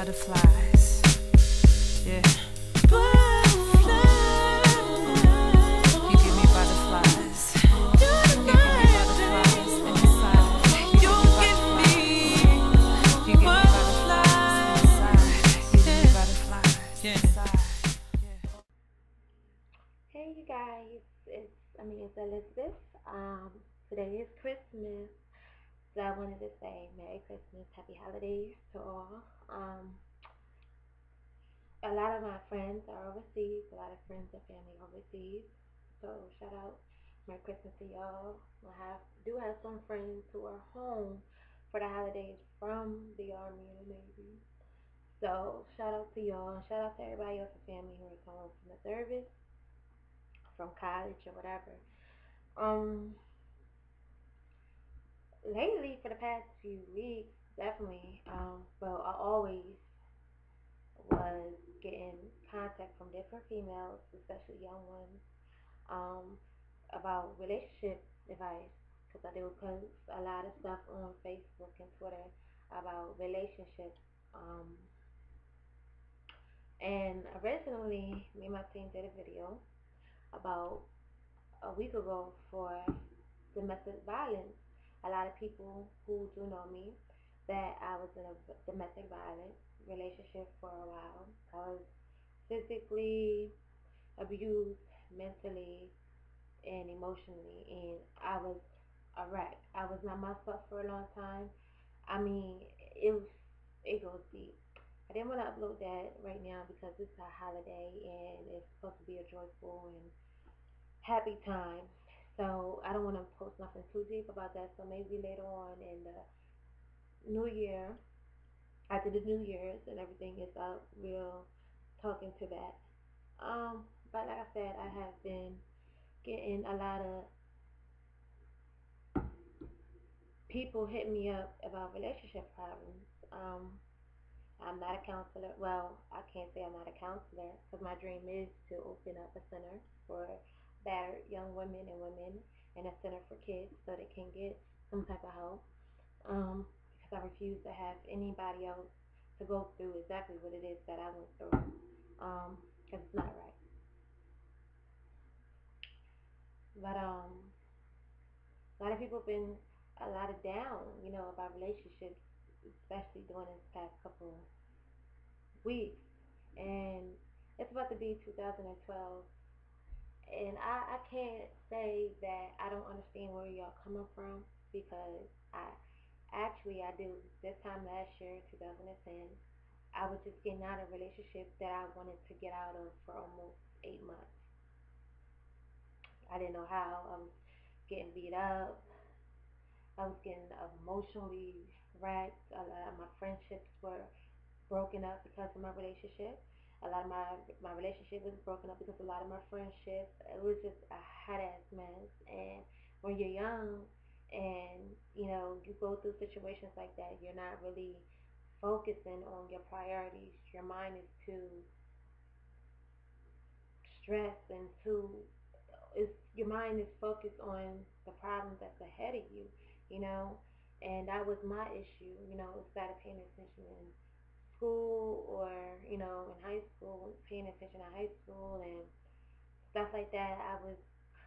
butterflies. Yeah. You give me butterflies. You give me butterflies inside. You give me butterflies inside. You give me butterflies inside. Hey you guys, it's Elizabeth. Today is Christmas, so I wanted to say Merry Christmas, Happy Holidays to all. A lot of my friends are overseas, a lot of friends and family overseas, so shout out, Merry Christmas to y'all. I do have some friends who are home for the holidays from the Army and the Navy. So shout out to y'all, shout out to everybody else in family who is home from the service, from college or whatever. Um, Lately for the past few weeks, definitely. Well, I always was getting contact from different females, especially young ones, um, about relationship advice because I do post a lot of stuff on Facebook and Twitter about relationships. Um, and originally, me and my team did a video about a week ago for domestic violence. A lot of people who do know me that I was in a domestic violence relationship for a while. I was physically abused, mentally and emotionally, and I was a wreck. I was not myself for a long time. I mean, it was it goes deep. I didn't want to upload that right now because it's a holiday and it's supposed to be a joyful and happy time. So I don't want to post nothing too deep about that. So maybe later on in the new year, after the New Year's and everything is up, we'll talk into that. But like I said, I have been getting a lot of people hit me up about relationship problems. I'm not a counselor. Well, I can't say I'm not a counselor because my dream is to open up a center for battered young women and women and a center for kids so they can get some type of help. Because I refuse to have anybody else to go through exactly what it is that I went through. Because it's not right. But a lot of people have been a lot of down, about relationships, especially during this past couple weeks. And it's about to be 2012, and I can't say that I don't understand where y'all coming from because I do. This time last year, 2010, I was just getting out of a relationship that I wanted to get out of for almost 8 months. I didn't know how. I was getting beat up. I was getting emotionally wrecked. A lot of my friendships were broken up because of my relationship. A lot of my relationship was broken up because a lot of my friendships. It was just a hot ass mess. And when you're young and you go through situations like that, you're not really focusing on your priorities. Your mind is too stressed and too is your mind is focused on the problems that's ahead of you, you know. And that was my issue, instead of paying attention in school or in high school, paying attention in high school and stuff like that. I was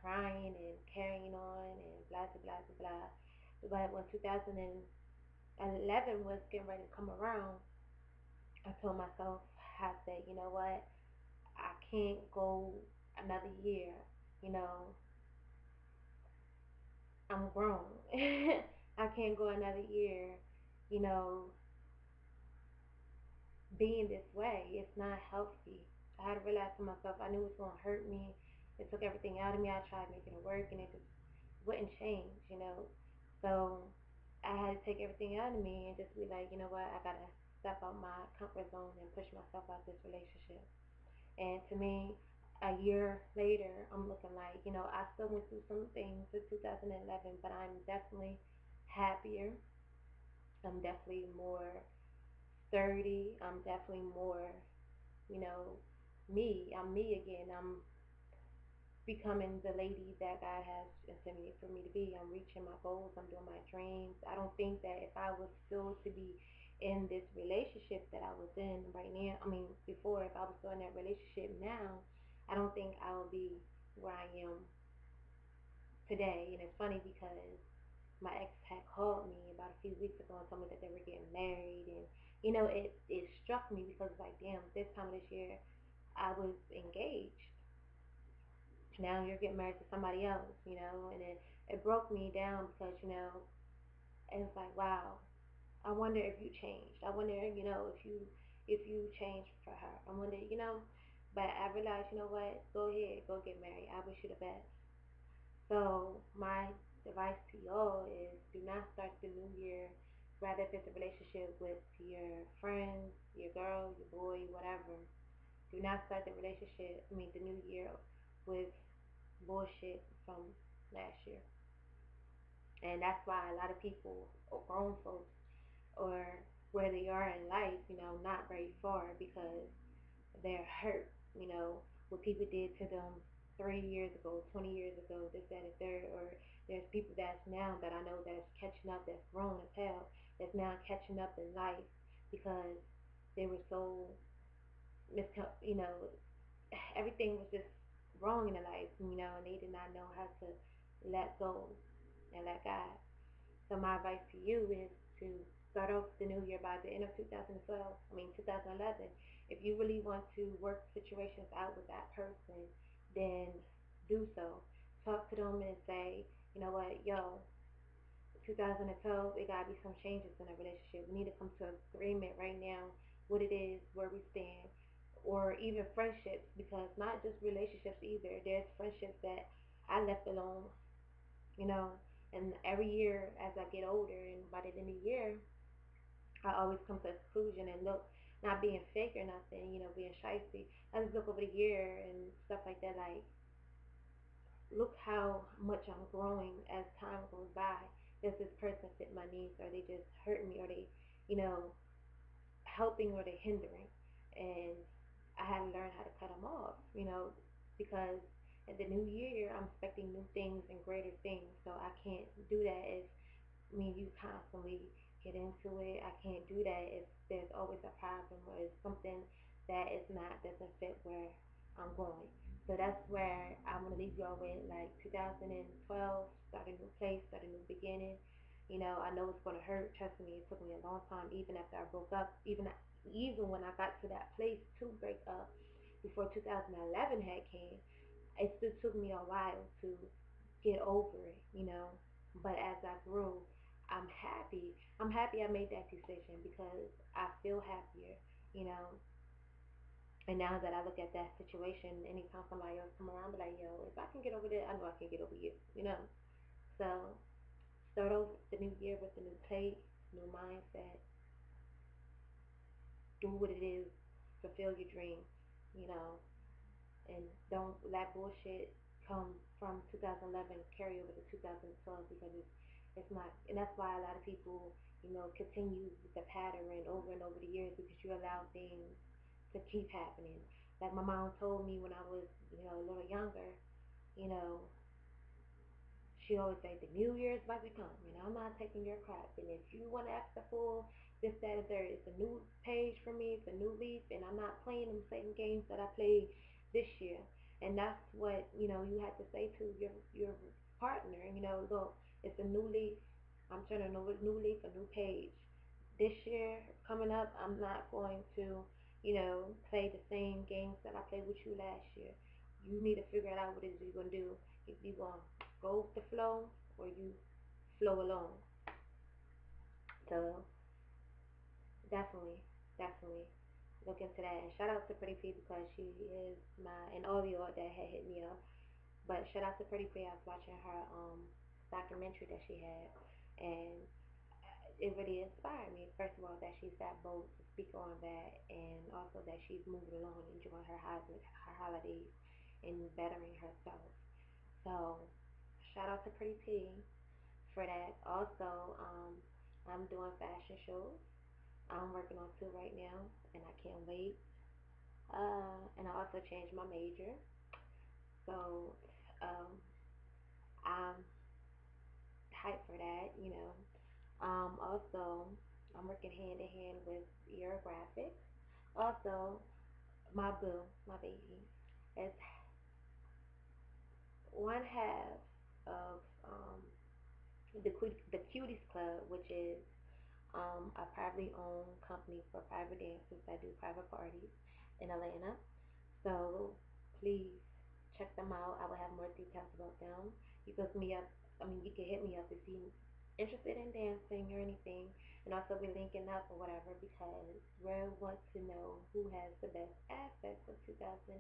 crying and carrying on and blah blah blah blah blah. But when 2011 was getting ready to come around, I told myself, I said, you know what, I can't go another year. You know, I'm grown. I can't go another year, you know, being this way. It's not healthy. I had to realize for myself, I knew it was going to hurt me. It took everything out of me. I tried making it work and it just wouldn't change. So I had to take everything out of me and just be like, you know what, I got to step out my comfort zone and push myself out this relationship. And to me, a year later, I'm looking like, I still went through some things in 2011, but I'm definitely happier. I'm definitely more sturdy. I'm definitely more, you know, me. I'm me again. I'm becoming the lady that God has intended for me to be. I'm reaching my goals. I'm doing my dreams. I don't think that if I was still to be in this relationship that I was in right now, I mean, before, if I was still in that relationship now, I don't think I would be where I am today. And it's funny because my ex had called me about a few weeks ago and told me that they were getting married, and it struck me because like, damn, this time of this year I was engaged. Now you're getting married to somebody else, and it broke me down because it's like, wow, I wonder if you changed. I wonder, if you changed for her. I wonder, but I realized, what, go ahead, go get married. I wish you the best. So my advice to y'all is, do not start the new year, rather if it's a relationship with your friends, your girl, your boy, whatever. Do not start the new year with bullshit from last year. And that's why a lot of people, or grown folks, or where they are in life, not very far because they're hurt, what people did to them 3 years ago, 20 years ago, this, that, and third. Or there's people that's now that I know that's catching up, that's grown as hell, that's now catching up in life because they were so you know, everything was just wrong in their life, and they did not know how to let go and let God. So my advice to you is to start off the new year by the end of 2012, 2011. If you really want to work situations out with that person, then do so. Talk to them and say, you know what, yo, 2012, it gotta be some changes in a relationship. We need to come to an agreement right now, what it is, where we stand, or even friendships, because not just relationships either. There's friendships that I left alone, you know. And every year, as I get older, and by the end of the year, I always come to a conclusion and look, not being fake or nothing, being shifty. I just look over the year and stuff like that, like, look how much I'm growing as time goes by. Does this person fit my needs? Or they just hurt me? Or they, you know, helping or they hindering? And I had to learn how to cut them off, because in the new year I'm expecting new things and greater things. So I can't do that if me and you constantly get into it. I can't do that if there's always a problem or it's something that is not doesn't fit where I'm going. So that's where I'm gonna leave y'all with, like, 2012, start a new place, start a new beginning. I know it's gonna hurt. Trust me, it took me a long time, even after I broke up, even when I got to that place to break up, before 2011 had came, it still took me a while to get over it, But as I grew, I'm happy. I'm happy I made that decision because I feel happier, you know. And now that I look at that situation, anytime somebody else come around, be like, yo, if I can get over that, I know I can get over you. So start off the new year with a new plate, new mindset, do what it is, fulfill your dreams, you know, and don't let bullshit come from 2011 carry over to 2012, because it's not. And that's why a lot of people, continue with the pattern over and over the years, because you allow things to keep happening. Like my mom told me when I was, a little younger, you know, she always say the new year is about to come, and I'm not taking your crap. And if you want to act the fool, this, that, and third, it's a new page for me. It's a new leaf, and I'm not playing them same games that I played this year. And that's what you have to say to your partner. Look, it's a new leaf. I'm turning over a new leaf, a new page. This year coming up, I'm not going to, play the same games that I played with you last year. You need to figure out what it is you're gonna do. If you gonna go with the flow, or you flow along. So definitely, definitely look into that. And shout out to Pretty P, because she is and all of y'all that had hit me up. But shout out to Pretty P. I was watching her documentary that she had, and it really inspired me. First of all, that she's that bold to speak on that, and also that she's moving along, enjoying her holidays, and bettering herself. So shout out to Pretty P for that. Also, I'm doing fashion shows. I'm working on two right now, and I can't wait. And I also changed my major, so um, I'm hyped for that. Also, I'm working hand in hand with Your Graphics. Also, my boo, my baby, is one half of the Cuties Club, which is a privately owned company for private dancers that do private parties in Atlanta. So please check them out. I will have more details about them. You can hook me up. I mean, you can hit me up if you're interested in dancing or anything, and also be linking up or whatever because we want to know who has the best assets of 2011.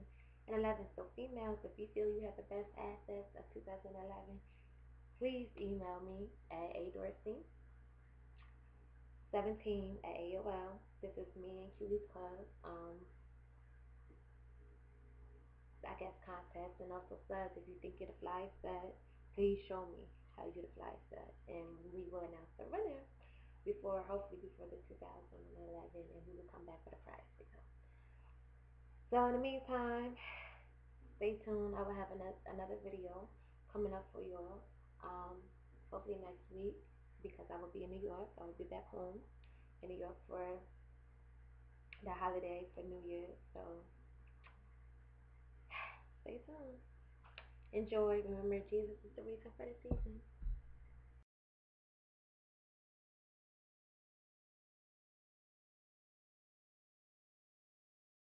So females, if you feel you have the best assets of 2011, please email me at adorsey 17 at AOL. This is me and Cuties Club. I guess contest and also says if you think you're the fly set, please show me how you're the fly set, and we will announce the winner before, hopefully before the 2011, and we will come back with a prize for you. So in the meantime, stay tuned. I will have another video coming up for you all. Hopefully next week because I will be in New York. I will be back home in New York for the holiday for New Year. So stay tuned. Enjoy. Remember, Jesus is the reason for the season.